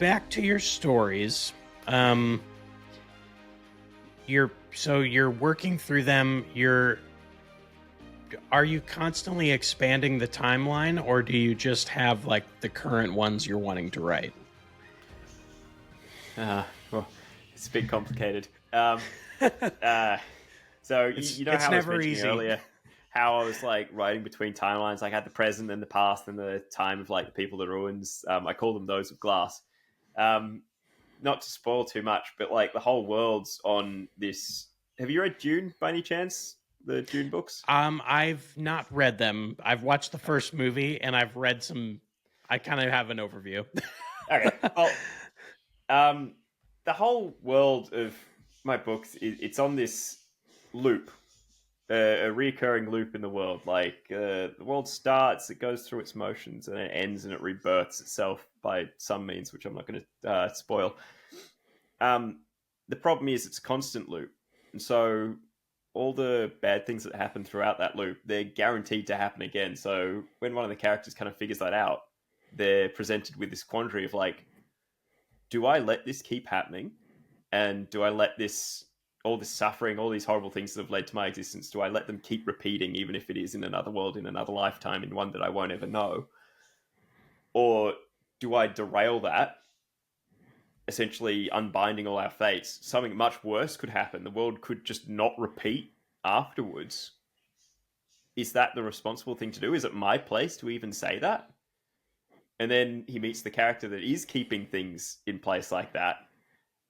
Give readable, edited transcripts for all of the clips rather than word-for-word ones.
back to your stories. Um, you're working through them. Are you constantly expanding the timeline, or do you just have like the current ones you're wanting to write? Well, it's a bit complicated. Uh, so you know It's how I was never mentioning easy. earlier how I was like writing between timelines, like I had the present and the past and the time of like the people, the ruins. I call them those of glass. Um, Not to spoil too much, but like the whole world's on this. Have you read Dune by any chance? The Dune books? I've not read them. I've watched the first movie and I've read some. I kind of have an overview. Okay. Well, um, the whole world of my books it's on this loop, a recurring loop in the world. Like the world starts, it goes through its motions, and it ends, and it rebirths itself by some means, which I'm not going to spoil. Um, the problem is it's a constant loop, and so all the bad things that happen throughout that loop, they're guaranteed to happen again. So when one of the characters kind of figures that out, they're presented with this quandary of like, do I let this keep happening? And do I let this all this suffering, all these horrible things that have led to my existence, do I let them keep repeating, even if it is in another world, in another lifetime, in one that I won't ever know? Or do I derail that, essentially unbinding all our fates? Something much worse could happen. The world could just not repeat afterwards. Is that the responsible thing to do? Is it my place to even say that? And then he meets the character that is keeping things in place like that,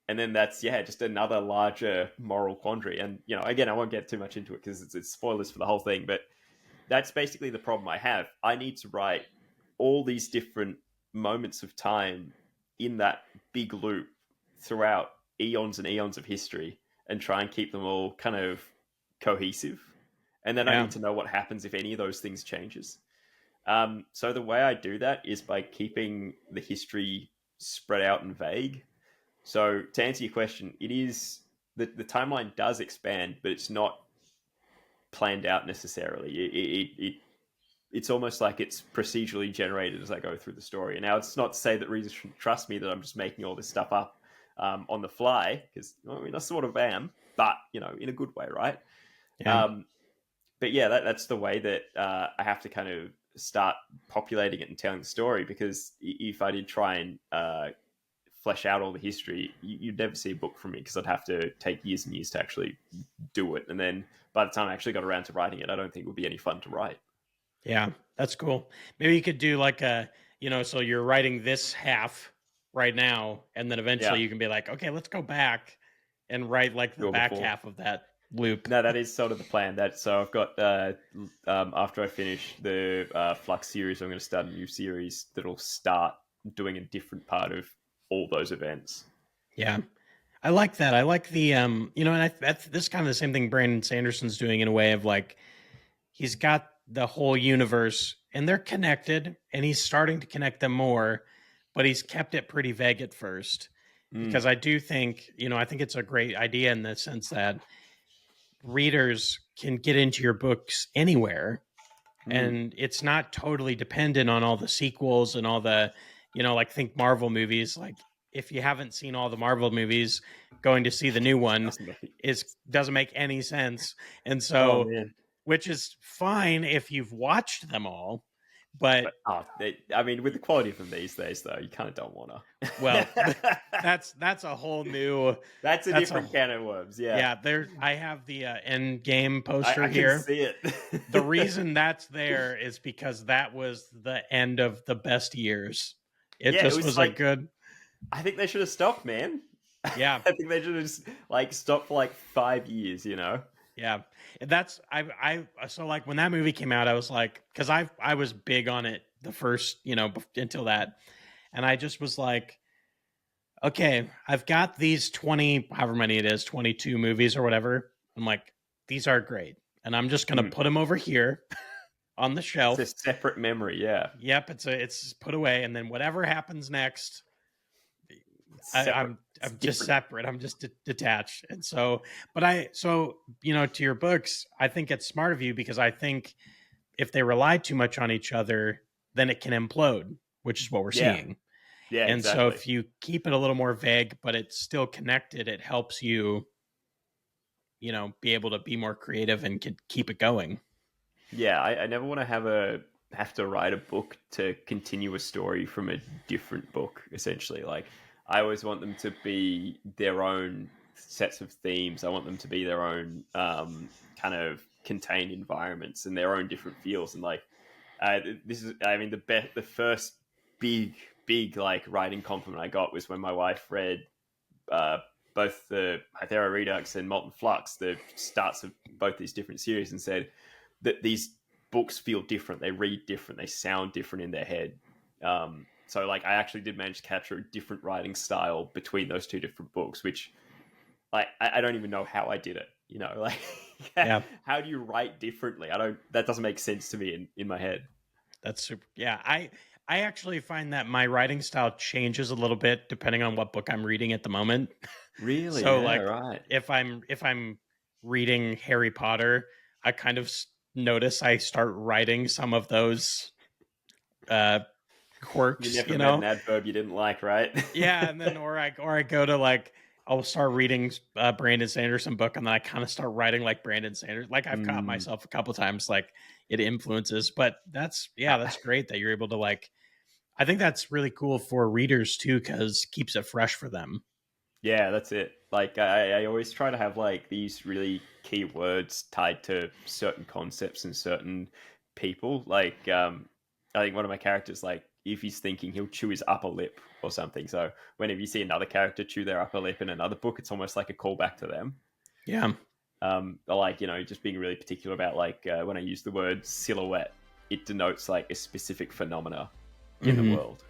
and then that's just another larger moral quandary. And again, I won't get too much into it because it's spoilers for the whole thing, but that's basically the problem I have. I need to write all these different moments of time in that big loop throughout eons and eons of history, and try and keep them all kind of cohesive. And then I Yeah. need to know what happens if any of those things changes. So the way I do that is by keeping the history spread out and vague. So to answer your question, it is the timeline does expand, but it's not planned out necessarily. It's almost like it's procedurally generated as I go through the story. And now it's not to say that readers should trust me that I'm just making all this stuff up on the fly, because I mean I sort of am, but in a good way, right? Yeah. Um, but yeah, that's the way that I have to kind of start populating it and telling the story. Because if I did try and flesh out all the history, you'd never see a book from me, because I'd have to take years and years to actually do it. And then by the time I actually got around to writing it, I don't think it would be any fun to write. Yeah, that's cool. Maybe you could do like so you're writing this half right now, and then Yeah, eventually you can be like, okay, let's go back and write like the do it back before. half of that loop. No, that is sort of the plan. That so I've got after I finish the Flux series, I'm going to start a new series that'll start doing a different part of all those events. Yeah, I like that. I like the and that's this kind of the same thing Brandon Sanderson's doing in a way of like he's got the whole universe and they're connected, and he's starting to connect them more, but he's kept it pretty vague at first Mm. because I do think I think it's a great idea in the sense that readers can get into your books anywhere, Mm. and it's not totally dependent on all the sequels and all the like think Marvel movies. Like if you haven't seen all the Marvel movies, going to see the new one Doesn't make is doesn't make any sense. And Oh so, man. which is fine if you've watched them all, but But I mean, with the quality of them these days, though, you kind of don't want well, to. that's a whole new That's a that's a different can of worms. Yeah, yeah, there I have the end game I poster can here. see it. The reason that's there is because that was the end of the best years. It Yeah, it just was was a like good, I think they should have stopped, man. I yeah, think they should have just like stopped for like 5 years. yeah. And that's I so like when that movie came out, I was like, because I was big on it the first until that, and I just was like, okay, I've got these 20, however many it is, 22 movies or whatever. I'm like, these are great, and I'm just gonna Mm. put them over here on the It's a shelf. separate memory. Yeah, Yep, it's put away, and then whatever happens next, it's I, separate. I'm It's I'm just different. separate. I'm just detached, and so, but to your books, I think it's smart of you because I think if they rely too much on each other, then it can implode, which is what we're Yeah, seeing. Yeah, And so exactly. if you keep it a little more vague, but it's still connected, it helps you, be able to be more creative and keep it going. Yeah, I never want to have to write a book to continue a story from a different book. Essentially, like I always want them to be their own sets of themes. I want them to be their own kind of contained environments and their own different feels. And like this is, I mean, the first big like writing compliment I got was when my wife read uh, both the Hythera Redux and Molten Flux, the starts of both these different series, and said that these books feel different, they read different, they sound different in their head. So like I actually did manage to capture a different writing style between those two different books, which like I don't even know how I did it. Like Yeah, how do you write differently? I don't. That doesn't make sense to me in my head. that's super. Yeah, I actually find that my writing style changes a little bit depending on what book I'm reading at the moment. Really? So Yeah. like Right. if I'm reading Harry Potter, I kind of notice I start writing some of those uh You quirks, never met an adverb you didn't like, right? Yeah, and then or I go to like I'll start reading Brandon Sanderson book, and then I kind of start writing like Brandon Sanders. Like I've caught Mm. myself a couple times, like it influences. But that's great that you're able to like. I think that's really cool for readers too, because keeps it fresh for them. Yeah, that's it. Like I always try to have like these really key words tied to certain concepts and certain people. Like I think one of my characters, like if he's thinking, he'll chew his upper lip or something. So whenever you see another character chew their upper lip in another book, it's almost like a callback to them. Yeah. Or like, just being really particular about like when I use the word silhouette, it denotes like a specific phenomena in the Hmm. world.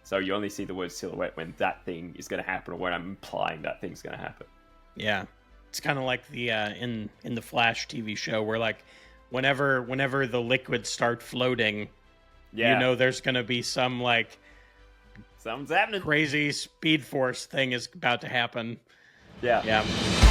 So you only see the word silhouette when that thing is going to happen, or when I'm implying that thing's going to happen. Yeah. It's kind of like the in the Flash TV show where like whenever the liquids start floating, Yeah, there's going to be some like something's happening. crazy speed force thing is about to happen. Yeah. Yeah.